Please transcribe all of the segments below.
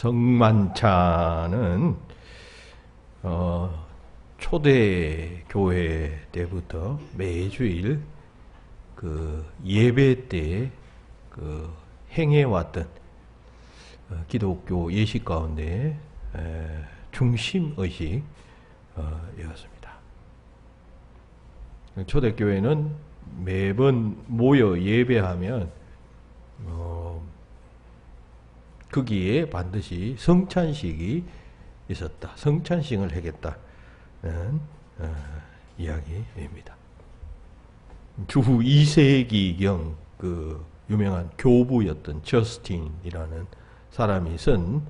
성만찬은 초대 교회 때부터 매주일 그 예배 때 그 행해왔던 기독교 예식 가운데 중심 의식이었습니다. 초대교회는 매번 모여 예배하면 거기에 반드시 성찬식이 있었다. 성찬식을 하겠다는 이야기입니다. 주후 2세기경 그 유명한 교부였던 저스틴이라는 사람이 쓴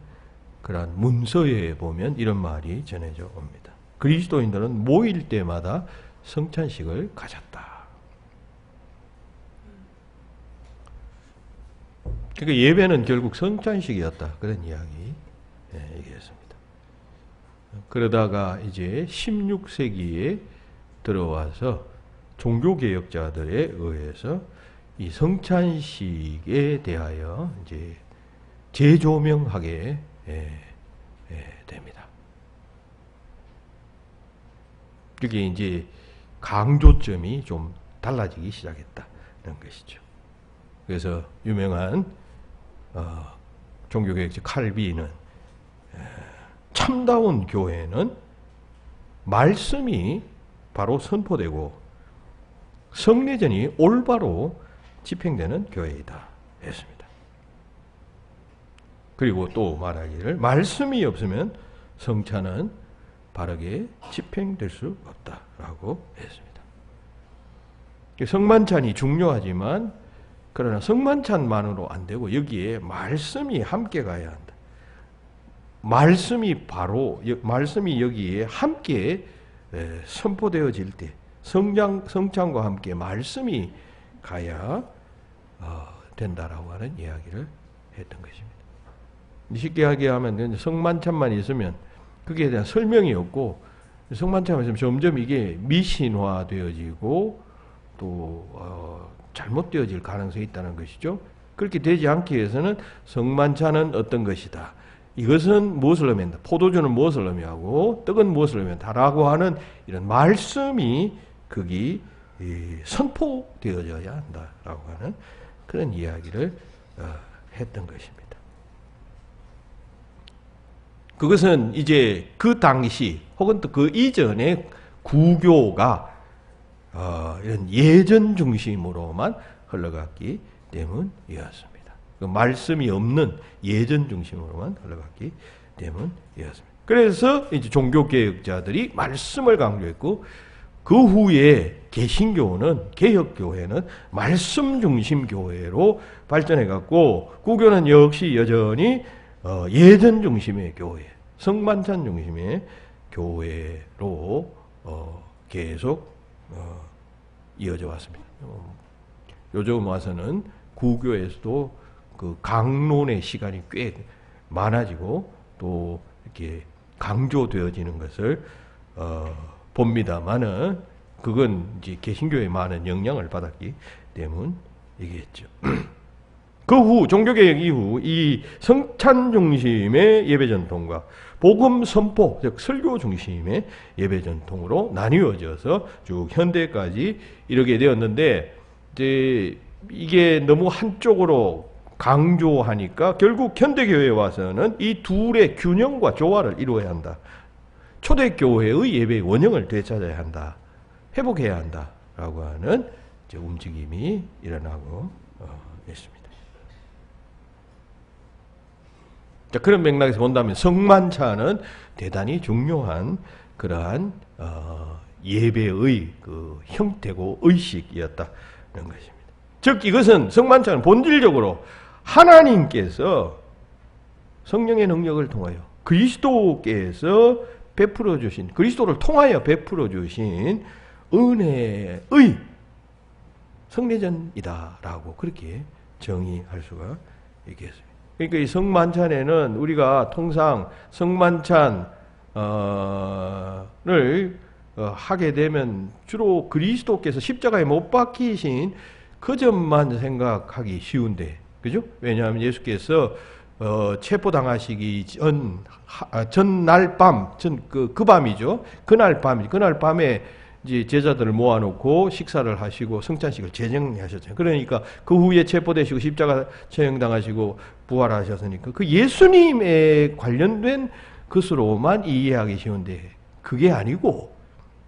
그러한 문서에 보면 이런 말이 전해져 옵니다. 그리스도인들은 모일 때마다 성찬식을 가졌다. 그러니까 예배는 결국 성찬식이었다. 그런 이야기 얘기했습니다. 그러다가 이제 16세기에 들어와서 종교개혁자들에 의해서 이 성찬식에 대하여 이제 재조명하게 됩니다. 그게 이제 강조점이 좀 달라지기 시작했다는 것이죠. 그래서 유명한 종교개혁자 칼빈은 참다운 교회는 말씀이 바로 선포되고 성례전이 올바로 집행되는 교회이다 했습니다. 그리고 또 말하기를 말씀이 없으면 성찬은 바르게 집행될 수 없다라고 했습니다. 성만찬이 중요하지만 그러나 성만찬만으로 안 되고 여기에 말씀이 함께 가야 한다. 말씀이 여기에 함께 선포되어질 때 성찬과 함께 말씀이 가야 된다라고 하는 이야기를 했던 것입니다. 쉽게 하면 성만찬만 있으면 거기에 대한 설명이 없고 성만찬만 있으면 점점 이게 미신화되어지고 또 잘못되어질 가능성이 있다는 것이죠. 그렇게 되지 않기 위해서는 성만찬은 어떤 것이다. 이것은 무엇을 의미한다. 포도주는 무엇을 의미하고 떡은 무엇을 의미한다라고 하는 이런 말씀이 거기 선포되어져야 한다라고 하는 그런 이야기를 했던 것입니다. 그것은 이제 그 당시 혹은 또 그 이전의 구교가 이런 예전 중심으로만 흘러갔기 때문이었습니다. 그 말씀이 없는 예전 중심으로만 흘러갔기 때문이었습니다. 그래서 이제 종교개혁자들이 말씀을 강조했고 그 후에 개신교는 개혁교회는 말씀 중심 교회로 발전해갔고 구교는 역시 여전히 예전 중심의 교회, 성만찬 중심의 교회로 계속 이어져 왔습니다. 요즘 와서는 구교에서도 그 강론의 시간이 꽤 많아지고 또 이렇게 강조되어지는 것을 봅니다만은 그건 이제 개신교에 많은 영향을 받았기 때문이겠죠. 그 후 종교개혁 이후 이 성찬 중심의 예배 전통과 복음 선포 즉 설교 중심의 예배 전통으로 나뉘어져서 쭉 현대까지 이르게 되었는데 이제 이게 너무 한쪽으로 강조하니까 결국 현대교회에 와서는 이 둘의 균형과 조화를 이루어야 한다. 초대교회의 예배의 원형을 되찾아야 한다. 회복해야 한다라고 하는 이제 움직임이 일어나고 있습니다. 자, 그런 맥락에서 본다면 성만찬은 대단히 중요한 그러한 예배의 그 형태고 의식이었다는 것입니다. 즉 이것은 성만찬은 본질적으로 하나님께서 성령의 능력을 통하여 그리스도께서 베풀어 주신 그리스도를 통하여 베풀어 주신 은혜의 성례전이다라고 그렇게 정의할 수가 있겠습니다. 그러니까 이 성만찬에는 우리가 통상 성만찬을 하게 되면 주로 그리스도께서 십자가에 못 박히신 그 점만 생각하기 쉬운데, 그죠? 왜냐하면 예수께서 체포당하시기 전날 밤, 그 밤이죠. 그날 밤에 이제 제자들을 모아놓고 식사를 하시고 성찬식을 재정하셨잖아요. 그러니까 그 후에 체포되시고 십자가 처형당하시고 부활하셨으니까 그 예수님에 관련된 것으로만 이해하기 쉬운데 그게 아니고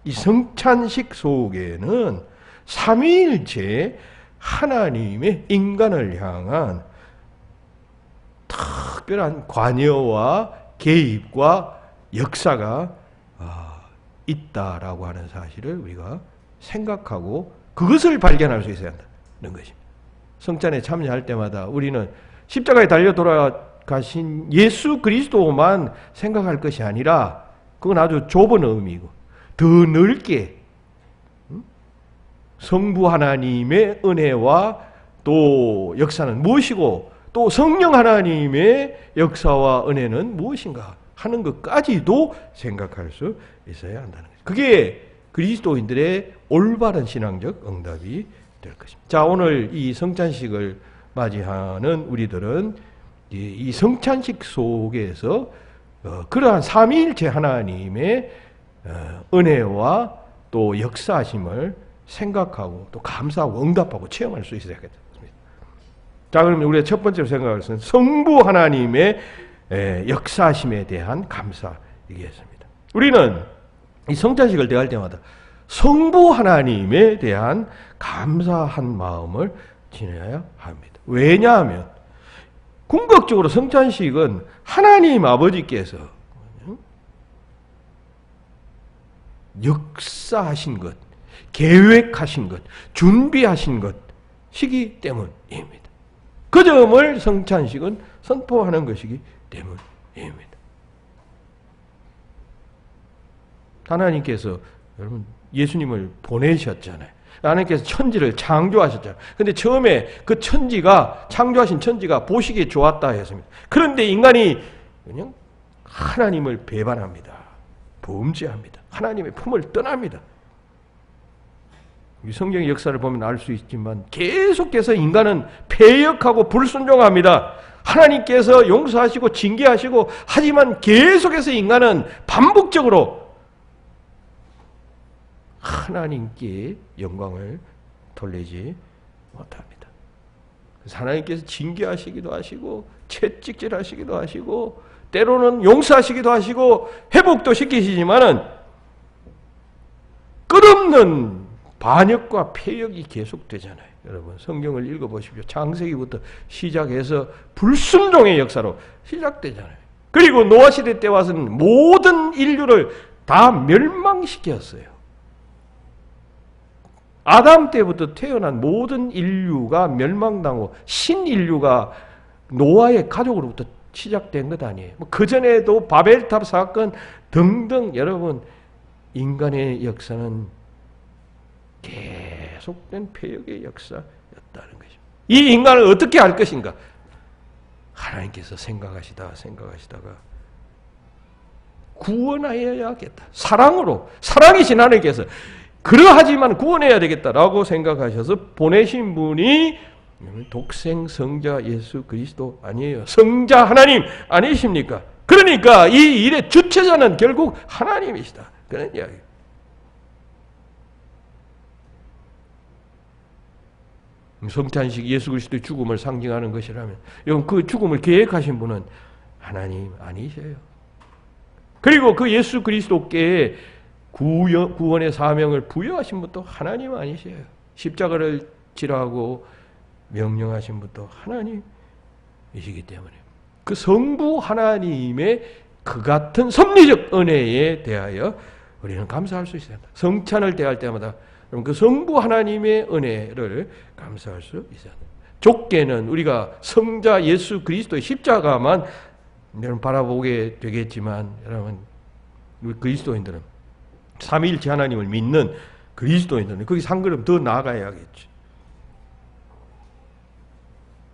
이 성찬식 속에는 삼위일체 하나님의 인간을 향한 특별한 관여와 개입과 역사가 있다라고 하는 사실을 우리가 생각하고 그것을 발견할 수 있어야 한다는 것입니다. 성찬에 참여할 때마다 우리는 십자가에 달려 돌아가신 예수 그리스도만 생각할 것이 아니라 그건 아주 좁은 의미고 더 넓게 성부 하나님의 은혜와 또 역사는 무엇이고 또 성령 하나님의 역사와 은혜는 무엇인가 하는 것까지도 생각할 수 있어야 한다는 거죠. 그게 그리스도인들의 올바른 신앙적 응답이 될 것입니다. 자, 오늘 이 성찬식을 맞이하는 우리들은 이 성찬식 속에서 그러한 삼위일체 하나님의 은혜와 또 역사하심을 생각하고 또 감사하고 응답하고 체험할 수 있어야겠다. 자, 그러면 우리가 첫 번째로 생각할 것은 성부 하나님의 역사심에 대한 감사이겠습니다. 우리는 이 성찬식을 대할 때마다 성부 하나님에 대한 감사한 마음을 지녀야 합니다. 왜냐하면 궁극적으로 성찬식은 하나님 아버지께서 역사하신 것, 계획하신 것, 준비하신 것이기 때문입니다. 그 점을 성찬식은 선포하는 것이기 때문입니다. 하나님께서 여러분 예수님을 보내셨잖아요. 하나님께서 천지를 창조하셨잖아요. 근데 처음에 그 천지가 창조하신 천지가 보시기에 좋았다 했습니다. 그런데 인간이 그냥 하나님을 배반합니다. 범죄합니다. 하나님의 품을 떠납니다. 성경의 역사를 보면 알 수 있지만 계속해서 인간은 패역하고 불순종합니다. 하나님께서 용서하시고 징계하시고 하지만 계속해서 인간은 반복적으로 하나님께 영광을 돌리지 못합니다. 그래서 하나님께서 징계하시기도 하시고 채찍질하시기도 하시고 때로는 용서하시기도 하시고 회복도 시키시지만은 끝없는 반역과 폐역이 계속되잖아요. 여러분 성경을 읽어보십시오. 창세기부터 시작해서 불순종의 역사로 시작되잖아요. 그리고 노아 시대 때 와서는 모든 인류를 다 멸망시켰어요. 아담 때부터 태어난 모든 인류가 멸망당하고 신인류가 노아의 가족으로부터 시작된 것 아니에요. 그 전에도 바벨탑 사건 등등 여러분 인간의 역사는 계속된 폐역의 역사였다는 것입니다. 이 인간을 어떻게 할 것인가? 하나님께서 생각하시다가 구원하여야겠다. 사랑으로 사랑이신 하나님께서 그러하지만 구원해야 되겠다라고 생각하셔서 보내신 분이 독생 성자 예수 그리스도 아니에요. 성자 하나님 아니십니까? 그러니까 이 일의 주체자는 결국 하나님이시다. 그런 이야기예요. 성찬식 예수 그리스도의 죽음을 상징하는 것이라면 여러분 그 죽음을 계획하신 분은 하나님 아니세요. 그리고 그 예수 그리스도께 구원의 사명을 부여하신 분도 하나님 아니세요. 십자가를 지라고 명령하신 분도 하나님이시기 때문에 그 성부 하나님의 그 같은 섭리적 은혜에 대하여 우리는 감사할 수 있어야 한다. 성찬을 대할 때마다 그 성부 하나님의 은혜를 감사할 수 있어야 한다. 좁게는 우리가 성자 예수 그리스도의 십자가만 여러분 바라보게 되겠지만 여러분 우리 그리스도인들은 삼위일체 하나님을 믿는 그리스도인들은 거기서 한 걸음 더 나아가야겠죠.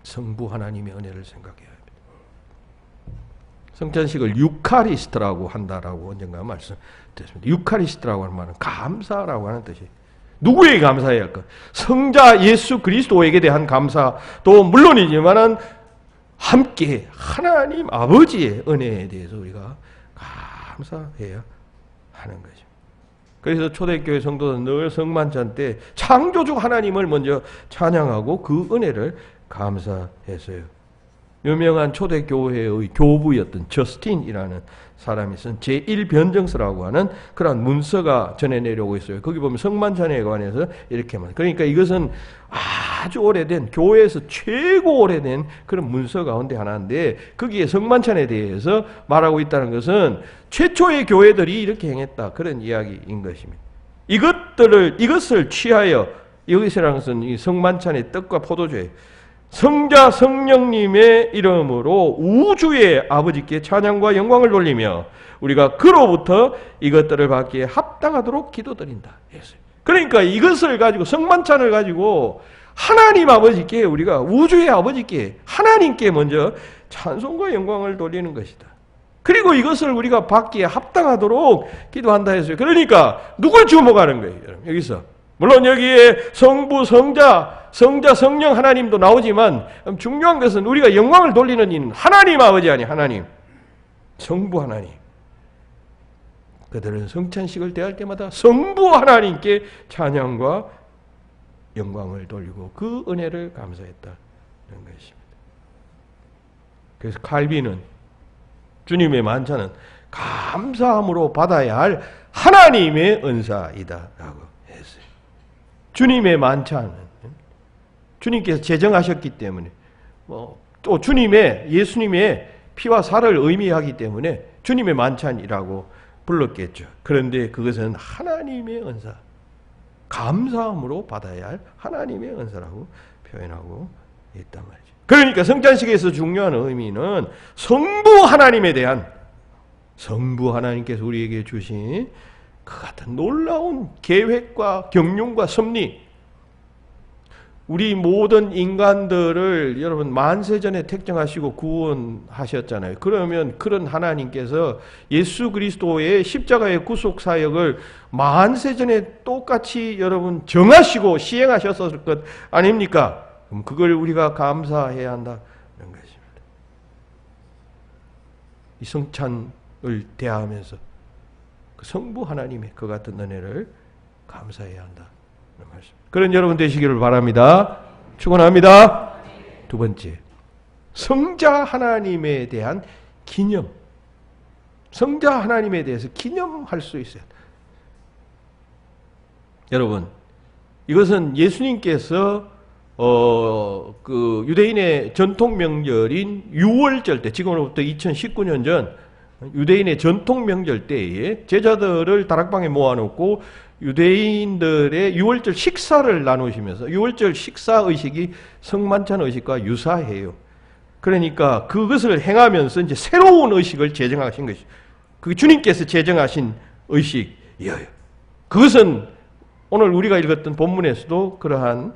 성부 하나님의 은혜를 생각해야 합니다. 성찬식을 유카리스트라고 한다라고 언젠가 말씀드렸습니다. 유카리스트라고 하는 말은 감사라고 하는 뜻이에요. 누구에게 감사해야 할까? 성자 예수 그리스도에게 대한 감사도 물론이지만은 함께 하나님 아버지의 은혜에 대해서 우리가 감사해야 하는 거죠. 그래서 초대교회 성도는 늘 성만찬 때 창조주 하나님을 먼저 찬양하고 그 은혜를 감사했어요. 유명한 초대교회의 교부였던 저스틴이라는 사람이 쓴 제1변정서라고 하는 그런 문서가 전해 내려오고 있어요. 거기 보면 성만찬에 관해서 이렇게 말. 그러니까 이것은 아주 오래된 교회에서 최고 오래된 그런 문서 가운데 하나인데 거기에 성만찬에 대해서 말하고 있다는 것은 최초의 교회들이 이렇게 행했다 그런 이야기인 것입니다. 이것을 취하여 여기서라는 것은 이 성만찬의 떡과 포도주예요. 성자 성령님의 이름으로 우주의 아버지께 찬양과 영광을 돌리며 우리가 그로부터 이것들을 받기에 합당하도록 기도드린다 했어요. 그러니까 이것을 가지고 성만찬을 가지고 하나님 아버지께 우리가 우주의 아버지께 하나님께 먼저 찬송과 영광을 돌리는 것이다. 그리고 이것을 우리가 받기에 합당하도록 기도한다 했어요. 그러니까 누굴 주목하는 거예요? 여기서 물론 여기에 성부, 성자, 성령 하나님도 나오지만 중요한 것은 우리가 영광을 돌리는 이는 하나님 아버지 아니 하나님, 성부 하나님. 그들은 성찬식을 대할 때마다 성부 하나님께 찬양과 영광을 돌리고 그 은혜를 감사했다는 것입니다. 그래서 칼빈은 주님의 만찬은 감사함으로 받아야 할 하나님의 은사이다라고 했어요. 주님의 만찬은 주님께서 제정하셨기 때문에 또 예수님의 피와 살을 의미하기 때문에 주님의 만찬이라고 불렀겠죠. 그런데 그것은 하나님의 은사, 감사함으로 받아야 할 하나님의 은사라고 표현하고 있단 말이죠. 그러니까 성찬식에서 중요한 의미는 성부 하나님에 대한 성부 하나님께서 우리에게 주신 그 같은 놀라운 계획과 경륜과 섭리, 우리 모든 인간들을 여러분 만세전에 택정하시고 구원하셨잖아요. 그러면 그런 하나님께서 예수 그리스도의 십자가의 구속 사역을 만세전에 똑같이 여러분 정하시고 시행하셨을 것 아닙니까? 그럼 그걸 우리가 감사해야 한다는 것입니다. 이 성찬을 대하면서 그 성부 하나님의 그 같은 은혜를 감사해야 한다. 그런 여러분 되시기를 바랍니다. 축원합니다. 두 번째, 성자 하나님에 대한 기념. 성자 하나님에 대해서 기념할 수 있어요. 여러분, 이것은 예수님께서 그 유대인의 전통 명절인 유월절 때, 지금으로부터 2019년 전 유대인의 전통 명절 때에 제자들을 다락방에 모아놓고 유대인들의 유월절 식사를 나누시면서 유월절 식사 의식이 성만찬 의식과 유사해요. 그러니까 그것을 행하면서 이제 새로운 의식을 제정하신 것이죠. 그게 주님께서 제정하신 의식이에요. 그것은 오늘 우리가 읽었던 본문에서도 그러한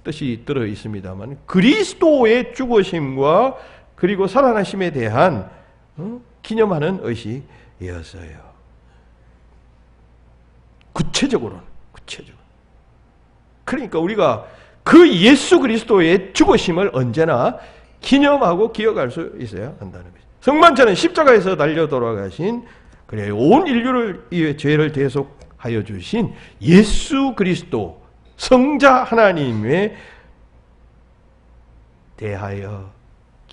뜻이 들어 있습니다만 그리스도의 죽으심과 그리고 살아나심에 대한 기념하는 의식이었어요. 구체적으로는. 그러니까 우리가 그 예수 그리스도의 죽으심을 언제나 기념하고 기억할 수 있어야 한다는 거죠. 성만찬은 십자가에서 달려 돌아가신 그래요. 온 인류를 이 죄를 대속하여 주신 예수 그리스도 성자 하나님에 대하여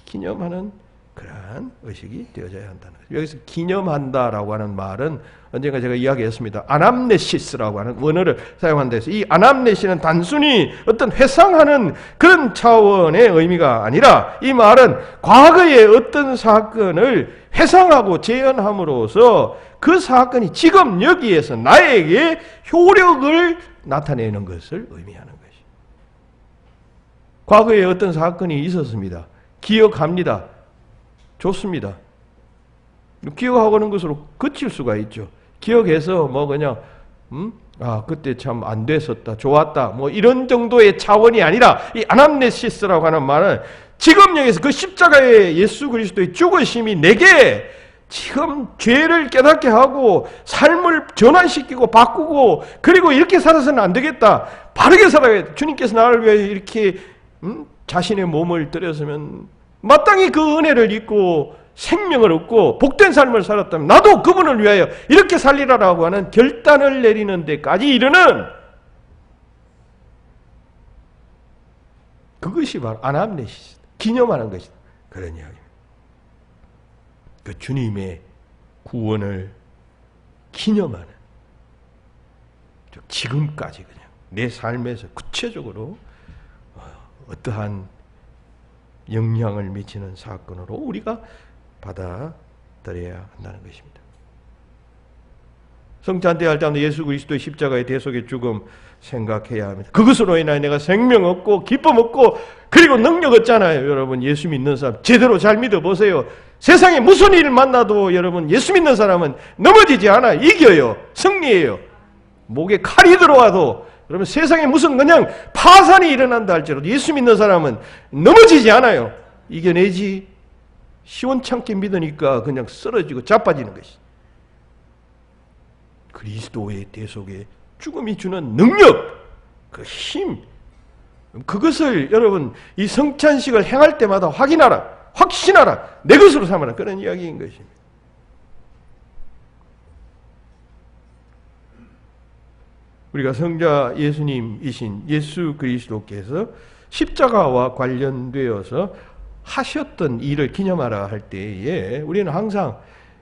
기념하는 그러한 의식이 되어져야 한다는 거죠. 여기서 기념한다라고 하는 말은 언젠가 제가 이야기했습니다. 아남네시스라고 하는 원어를 사용한 데서 이 아남네시는 단순히 어떤 회상하는 그런 차원의 의미가 아니라 이 말은 과거의 어떤 사건을 회상하고 재현함으로써 그 사건이 지금 여기에서 나에게 효력을 나타내는 것을 의미하는 것이. 과거에 어떤 사건이 있었습니다. 기억합니다. 좋습니다. 기억하고 하는 것으로 그칠 수가 있죠. 기억해서 뭐 그냥 그때 참 안 됐었다, 좋았다, 뭐 이런 정도의 차원이 아니라 이 아남네시스라고 하는 말은 지금 여기서 그 십자가의 예수 그리스도의 죽으심이 내게 지금 죄를 깨닫게 하고 삶을 전환시키고 바꾸고 그리고 이렇게 살아서는 안 되겠다. 바르게 살아야 돼. 주님께서 나를 위해 이렇게 자신의 몸을 들였으면 마땅히 그 은혜를 입고 생명을 얻고 복된 삶을 살았다면 나도 그분을 위하여 이렇게 살리라라고 하는 결단을 내리는 데까지 이르는 그것이 바로 아남네시스, 기념하는 것이다. 그런 이야기입니다. 그 주님의 구원을 기념하는, 지금까지 그냥 내 삶에서 구체적으로 어떠한 영향을 미치는 사건으로 우리가 받아들여야 한다는 것입니다. 성찬대할 때마다 예수 그리스도의 십자가의 대속의 죽음 생각해야 합니다. 그것으로 인하여 내가 생명 얻고 기쁨 얻고 그리고 능력 얻잖아요. 여러분 예수 믿는 사람 제대로 잘 믿어보세요. 세상에 무슨 일을 만나도 여러분 예수 믿는 사람은 넘어지지 않아요. 이겨요. 승리해요. 목에 칼이 들어와도 여러분 세상에 무슨 그냥 파산이 일어난다 할지라도 예수 믿는 사람은 넘어지지 않아요. 이겨내지. 시원찮게 믿으니까 그냥 쓰러지고 자빠지는 것이. 그리스도의 대속의 죽음이 주는 능력, 그 힘, 그것을 여러분 이 성찬식을 행할 때마다 확인하라, 확신하라, 내 것으로 삼아라, 그런 이야기인 것입니다. 우리가 성자 예수님이신 예수 그리스도께서 십자가와 관련되어서 하셨던 일을 기념하라 할 때에 우리는 항상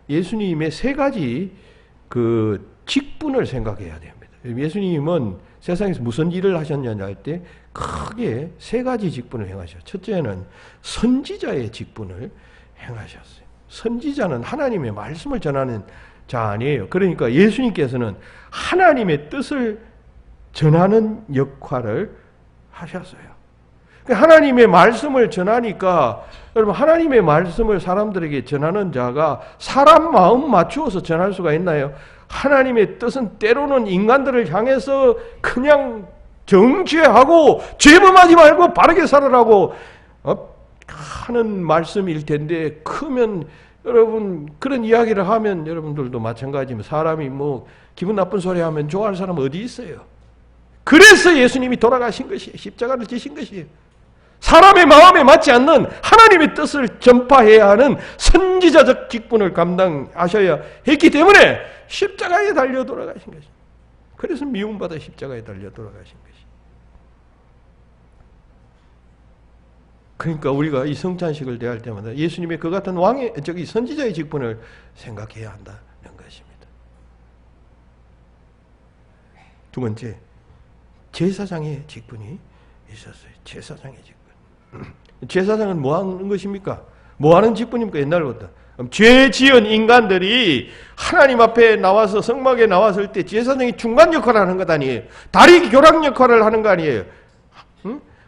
예수님의 세 가지 그 직분을 생각해야 됩니다. 예수님은 세상에서 무슨 일을 하셨냐 할 때 크게 세 가지 직분을 행하셨어요. 첫째는 선지자의 직분을 행하셨어요. 선지자는 하나님의 말씀을 전하는 자 아니에요. 그러니까 예수님께서는 하나님의 뜻을 전하는 역할을 하셨어요. 하나님의 말씀을 전하니까 여러분 하나님의 말씀을 사람들에게 전하는 자가 사람 마음 맞추어서 전할 수가 있나요? 하나님의 뜻은 때로는 인간들을 향해서 그냥 정죄하고 죄범하지 말고 바르게 살아라고 하는 말씀일 텐데 크면 여러분 그런 이야기를 하면 여러분들도 마찬가지면 사람이 뭐 기분 나쁜 소리 하면 좋아할 사람 어디 있어요? 그래서 예수님이 돌아가신 것이에요. 십자가를 지신 것이에요. 사람의 마음에 맞지 않는 하나님의 뜻을 전파해야 하는 선지자적 직분을 감당하셔야 했기 때문에 십자가에 달려 돌아가신 것입니다. 그래서 미움받아 십자가에 달려 돌아가신 것입니다. 그러니까 우리가 이 성찬식을 대할 때마다 예수님의 그 같은 선지자의 직분을 생각해야 한다는 것입니다. 두 번째, 제사장의 직분이 있었어요. 제사장의 직분. 제사장은 뭐 하는 것입니까? 뭐 하는 직분입니까? 옛날부터. 죄 지은 인간들이 하나님 앞에 나와서 성막에 나왔을 때 제사장이 중간 역할을 하는 것 아니에요. 다리 교락 역할을 하는 거 아니에요.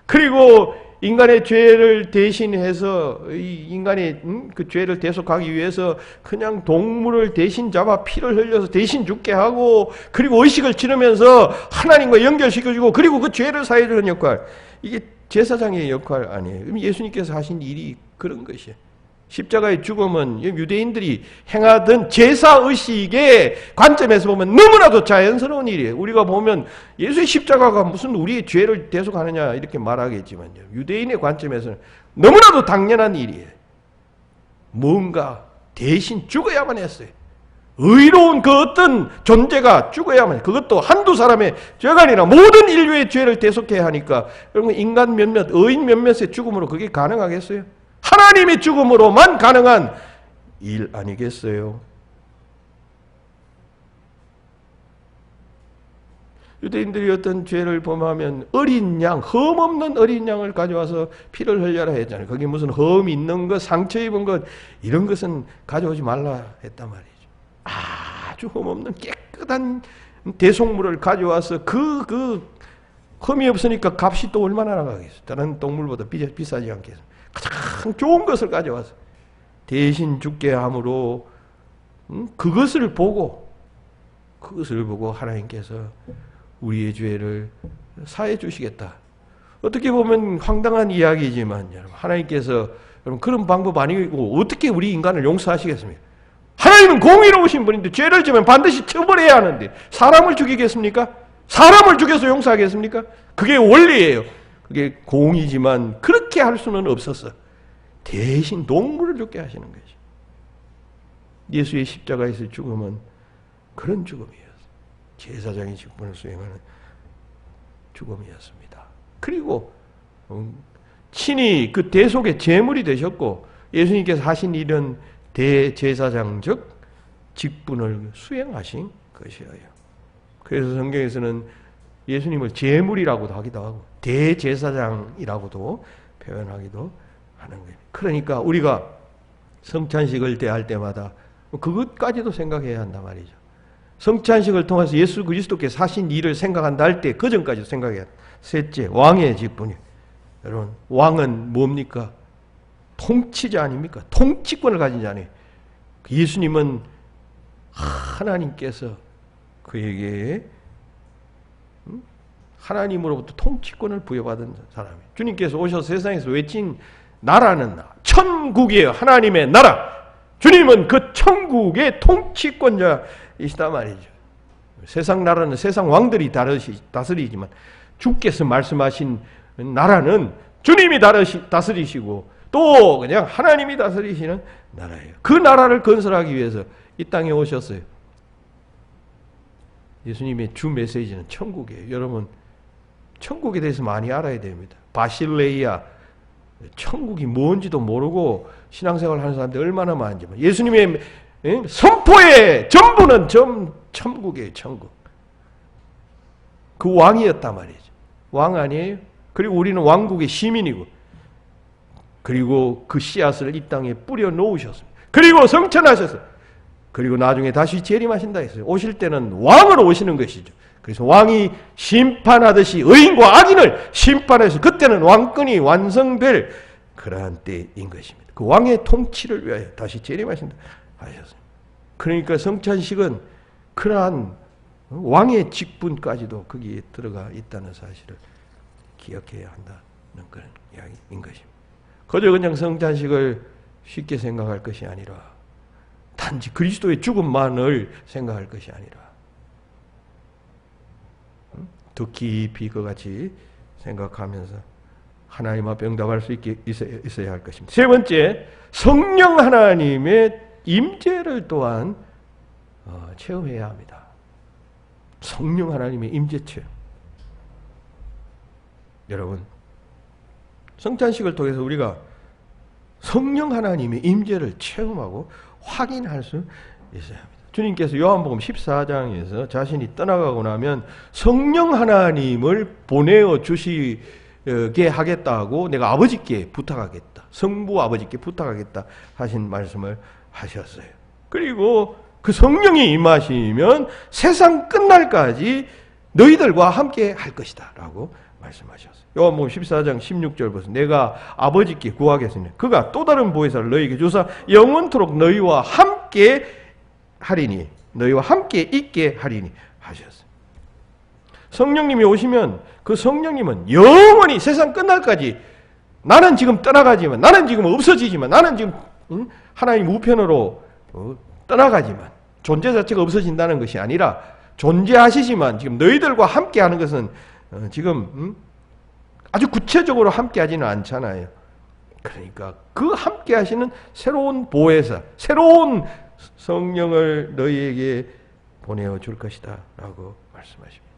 그리고 인간의 죄를 대신해서 이 인간의 그 죄를 대속하기 위해서 그냥 동물을 대신 잡아 피를 흘려서 대신 죽게 하고 그리고 의식을 치르면서 하나님과 연결시켜주고 그리고 그 죄를 사해주는 역할, 이게 제사장의 역할 아니에요. 예수님께서 하신 일이 그런 것이에요. 십자가의 죽음은 유대인들이 행하던 제사의식의 관점에서 보면 너무나도 자연스러운 일이에요. 우리가 보면 예수의 십자가가 무슨 우리의 죄를 대속하느냐 이렇게 말하겠지만요. 유대인의 관점에서는 너무나도 당연한 일이에요. 뭔가 대신 죽어야만 했어요. 의로운 그 어떤 존재가 죽어야만 해요. 그것도 한두 사람의 죄가 아니라 모든 인류의 죄를 대속해야 하니까 여러분 인간 몇몇, 의인 몇몇의 죽음으로 그게 가능하겠어요? 하나님의 죽음으로만 가능한 일 아니겠어요? 유대인들이 어떤 죄를 범하면 어린 양, 흠 없는 어린 양을 가져와서 피를 흘려라 했잖아요. 거기 무슨 흠 있는 것, 상처 입은 것 이런 것은 가져오지 말라 했단 말이죠. 아주 흠 없는 깨끗한 대속물을 가져와서 그 흠이 없으니까 값이 또 얼마나 나가겠어요? 다른 동물보다 비싸지 않겠어요? 가장 좋은 것을 가져와서 대신 죽게 함으로 그것을 보고 하나님께서 우리의 죄를 사해 주시겠다. 어떻게 보면 황당한 이야기지만 여러분, 하나님께서 여러분 그런 방법 아니고 어떻게 우리 인간을 용서하시겠습니까? 하나님은 공의로우신 분인데 죄를 지면 반드시 처벌해야 하는데 사람을 죽이겠습니까? 사람을 죽여서 용서하겠습니까? 그게 원리예요. 그게 공의지만 그렇게 할 수는 없었어. 대신 동물을 죽게 하시는 것이죠. 예수의 십자가에서 죽음은 그런 죽음이었어요. 제사장의 직분을 수행하는 죽음이었습니다. 그리고 친히 그 대속의 제물이 되셨고 예수님께서 하신 일은 대제사장적 직분을 수행하신 것이에요. 그래서 성경에서는 예수님을 제물이라고도 하기도 하고 대제사장이라고도 표현하기도 하는 거예요. 그러니까 우리가 성찬식을 대할 때마다 그것까지도 생각해야 한단 말이죠. 성찬식을 통해서 예수 그리스도께서 하신 일을 생각한다 할 때 그 전까지도 생각해야 한다. 셋째, 왕의 직분이에요. 여러분, 왕은 뭡니까? 통치자 아닙니까? 통치권을 가진 자네. 예수님은 하나님께서 그에게 하나님으로부터 통치권을 부여받은 사람이에요. 주님께서 오셔서 세상에서 외친 나라는 천국이에요. 하나님의 나라. 주님은 그 천국의 통치권자이시단 말이죠. 세상 나라는 세상 왕들이 다스리지만 주께서 말씀하신 나라는 주님이 다스리시고 또 그냥 하나님이 다스리시는 나라예요. 그 나라를 건설하기 위해서 이 땅에 오셨어요. 예수님의 주 메시지는 천국이에요. 여러분, 천국에 대해서 많이 알아야 됩니다. 바실레이아, 천국이 뭔지도 모르고 신앙생활 하는 사람들이 얼마나 많은지. 예수님의 선포의 전부는 천국이에요. 천국. 그 왕이었단 말이죠. 왕 아니에요? 그리고 우리는 왕국의 시민이고, 그리고 그 씨앗을 이 땅에 뿌려 놓으셨습니다. 그리고 성천하셨어요. 그리고 나중에 다시 재림하신다 했어요. 오실 때는 왕으로 오시는 것이죠. 그래서 왕이 심판하듯이 의인과 악인을 심판해서 그때는 왕권이 완성될 그러한 때인 것입니다. 그 왕의 통치를 위하여 다시 재림하신다 하셨어요. 그러니까 성찬식은 그러한 왕의 직분까지도 거기에 들어가 있다는 사실을 기억해야 한다는 그런 이야기인 것입니다. 그저 그냥 성찬식을 쉽게 생각할 것이 아니라 단지 그리스도의 죽음만을 생각할 것이 아니라 더 깊이 그같이 생각하면서 하나님 앞에 응답할 수 있게 있어야 할 것입니다. 세 번째, 성령 하나님의 임재를 또한 체험해야 합니다. 성령 하나님의 임재 체험. 여러분, 성찬식을 통해서 우리가 성령 하나님의 임재를 체험하고 확인할 수 있어야 합니다. 주님께서 요한복음 14장에서 자신이 떠나가고 나면 성령 하나님을 보내어 주시게 하겠다고 내가 아버지께 부탁하겠다. 성부 아버지께 부탁하겠다 하신 말씀을 하셨어요. 그리고 그 성령이 임하시면 세상 끝날까지 너희들과 함께 할 것이다 라고 말씀하셨어요. 요한복음 14장 16절 보세요. 내가 아버지께 구하겠으니 그가 또 다른 보혜사를 너희에게 주사 영원토록 너희와 함께 하리니 너희와 함께 있게 하리니 하셨어요. 성령님이 오시면 그 성령님은 영원히 세상 끝날까지 나는 지금 떠나가지만 나는 지금 없어지지만 나는 지금 하나님 우편으로 떠나가지만 존재 자체가 없어진다는 것이 아니라 존재하시지만 지금 너희들과 함께 하는 것은 지금 아주 구체적으로 함께 하지는 않잖아요. 그러니까 그 함께 하시는 새로운 보혜사, 새로운 성령을 너희에게 보내어 줄 것이다 라고 말씀하십니다.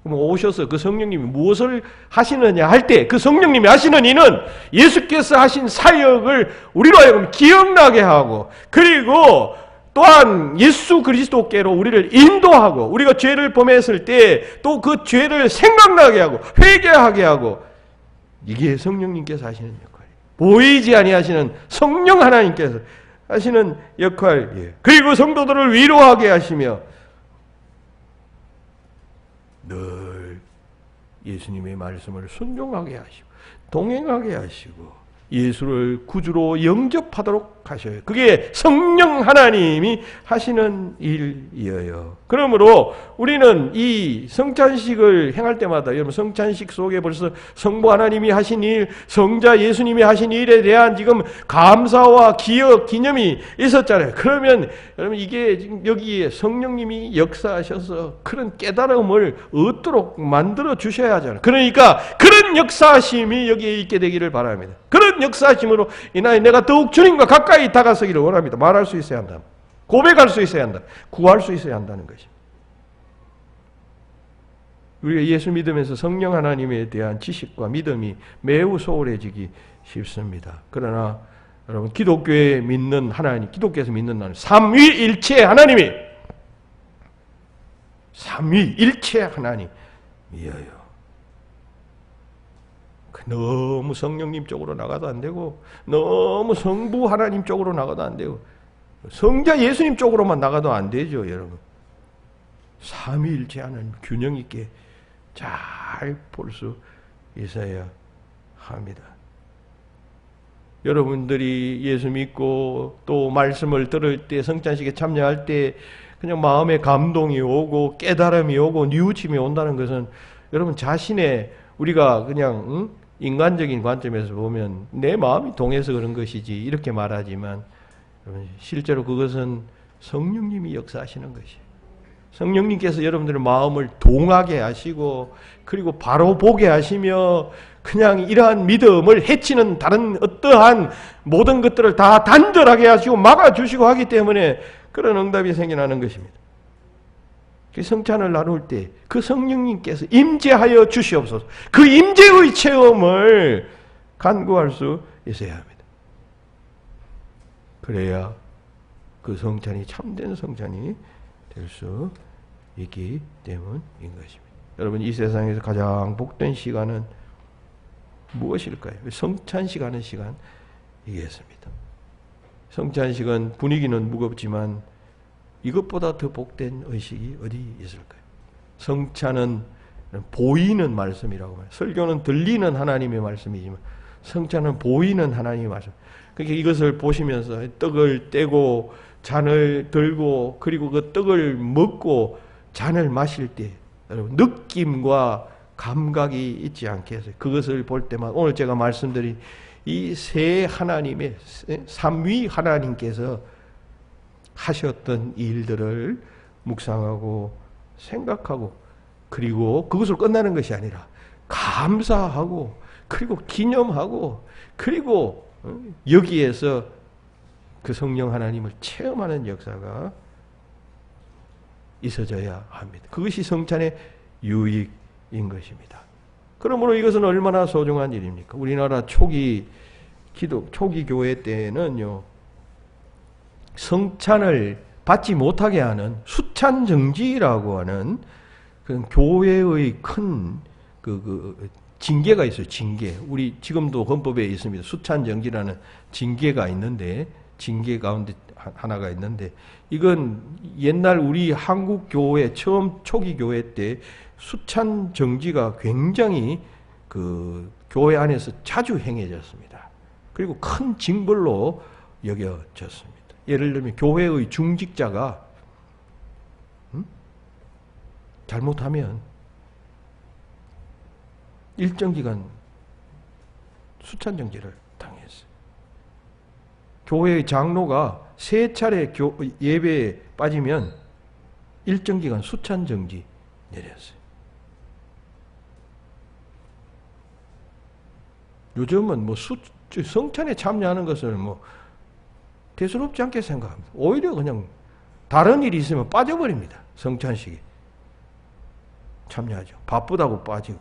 그럼 오셔서 그 성령님이 무엇을 하시느냐 할 때 그 성령님이 하시는 이는 예수께서 하신 사역을 우리로 하여금 기억나게 하고 그리고 또한 예수 그리스도께로 우리를 인도하고 우리가 죄를 범했을 때 또 그 죄를 생각나게 하고 회개하게 하고 이게 성령님께서 하시는 역할이에요. 보이지 아니하시는 성령 하나님께서 하시는 역할이에요. 그리고 성도들을 위로하게 하시며 늘 예수님의 말씀을 순종하게 하시고 동행하게 하시고 예수를 구주로 영접하게 영접하도록 하셔요. 그게 성령 하나님이 하시는 일이에요. 그러므로 우리는 이 성찬식을 행할 때마다 여러분 성찬식 속에 벌써 성부 하나님이 하신 일, 성자 예수님이 하신 일에 대한 지금 감사와 기억, 기념이 있었잖아요. 그러면 여러분 이게 지금 여기에 성령님이 역사하셔서 그런 깨달음을 얻도록 만들어 주셔야 하잖아요. 그러니까 그런 역사하심이 여기에 있게 되기를 바랍니다. 그런 역사하심으로 인하여 내가 더욱 주님과 가까이 다가서기를 원합니다. 말할 수 있어야 한다. 고백할 수 있어야 한다. 구할 수 있어야 한다는 것입니다. 우리가 예수 믿으면서 성령 하나님에 대한 지식과 믿음이 매우 소홀해지기 쉽습니다. 그러나 여러분 기독교에 믿는 하나님, 기독교에서 믿는 하나님, 삼위일체 하나님이 삼위일체 하나님이에요. 너무 성령님 쪽으로 나가도 안 되고 너무 성부 하나님 쪽으로 나가도 안 되고 성자 예수님 쪽으로만 나가도 안 되죠. 여러분 삼위일체 하나님 균형 있게 잘 볼 수 있어야 합니다. 여러분들이 예수 믿고 또 말씀을 들을 때 성찬식에 참여할 때 그냥 마음에 감동이 오고 깨달음이 오고 뉘우침이 온다는 것은 여러분 자신의 우리가 그냥 인간적인 관점에서 보면 내 마음이 동해서 그런 것이지 이렇게 말하지만 실제로 그것은 성령님이 역사하시는 것이에요. 성령님께서 여러분들의 마음을 동하게 하시고 그리고 바로 보게 하시며 그냥 이러한 믿음을 해치는 다른 어떠한 모든 것들을 다 단절하게 하시고 막아주시고 하기 때문에 그런 응답이 생겨나는 것입니다. 성찬을 나눌 때 그 성령님께서 임재하여 주시옵소서. 그 임재의 체험을 간구할 수 있어야 합니다. 그래야 그 성찬이 참된 성찬이 될 수 있기 때문인 것입니다. 여러분 이 세상에서 가장 복된 시간은 무엇일까요? 성찬식 하는 시간이겠습니다. 성찬식은 분위기는 무겁지만 이것보다 더 복된 의식이 어디 있을까요? 성찬은 보이는 말씀이라고 말해요. 설교는 들리는 하나님의 말씀이지만 성찬은 보이는 하나님의 말씀. 그러니까 이것을 보시면서 떡을 떼고 잔을 들고 그리고 그 떡을 먹고 잔을 마실 때 여러분 느낌과 감각이 있지 않겠어요? 그것을 볼 때만 오늘 제가 말씀드린 이 세 하나님의 삼위 하나님께서 하셨던 일들을 묵상하고 생각하고 그리고 그것으로 끝나는 것이 아니라 감사하고 그리고 기념하고 그리고 여기에서 그 성령 하나님을 체험하는 역사가 있어져야 합니다. 그것이 성찬의 유익인 것입니다. 그러므로 이것은 얼마나 소중한 일입니까? 우리나라 초기 교회 때는요, 성찬을 받지 못하게 하는 수찬정지라고 하는 그 교회의 큰 징계가 있어요. 징계. 우리 지금도 헌법에 있습니다. 수찬정지라는 징계가 있는데 징계 가운데 하나가 있는데 이건 옛날 우리 한국 교회 처음 초기 교회 때 수찬정지가 굉장히 그 교회 안에서 자주 행해졌습니다. 그리고 큰 징벌로 여겨졌습니다. 예를 들면 교회의 중직자가 잘못하면 일정 기간 수찬정지를 당했어요. 교회의 장로가 3차례 예배에 빠지면 일정 기간 수찬정지 내렸어요. 요즘은 성찬에 참여하는 것을 대수롭지 않게 생각합니다. 오히려 그냥 다른 일이 있으면 빠져버립니다. 성찬식에 참여하죠. 바쁘다고 빠지고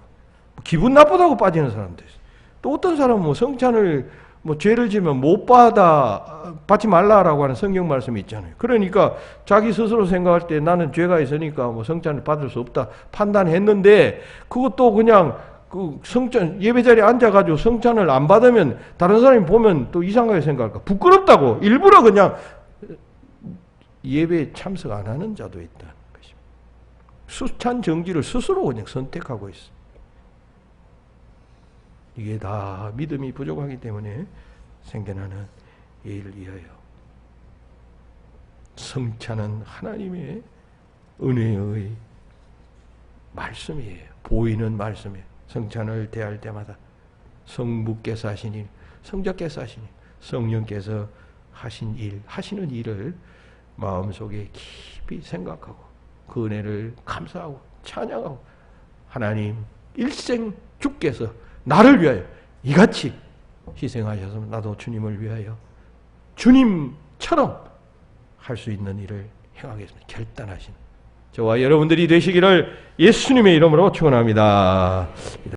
기분 나쁘다고 빠지는 사람도 있어요. 또 어떤 사람은 성찬을 죄를 지면 못 받지 말라라고 하는 성경 말씀이 있잖아요. 그러니까 자기 스스로 생각할 때 나는 죄가 있으니까 성찬을 받을 수 없다 판단했는데 그것도 그냥 그 성찬 예배 자리에 앉아가지고 성찬을 안 받으면 다른 사람이 보면 또 이상하게 생각할까? 부끄럽다고 일부러 그냥 예배에 참석 안 하는 자도 있다는 것입니다. 수찬 정지를 스스로 그냥 선택하고 있어요. 이게 다 믿음이 부족하기 때문에 생겨나는 일을 위하여. 성찬은 하나님의 은혜의 말씀이에요. 보이는 말씀이에요. 성찬을 대할 때마다 성부께서 하신 일, 성자께서 하신 일, 성령께서 하시는 일을 마음속에 깊이 생각하고 그 은혜를 감사하고 찬양하고 하나님 일생 주께서 나를 위하여 이같이 희생하셔서 나도 주님을 위하여 주님처럼 할 수 있는 일을 행하겠습니다. 결단하신 저와 여러분들이 되시기를 예수님의 이름으로 축원합니다.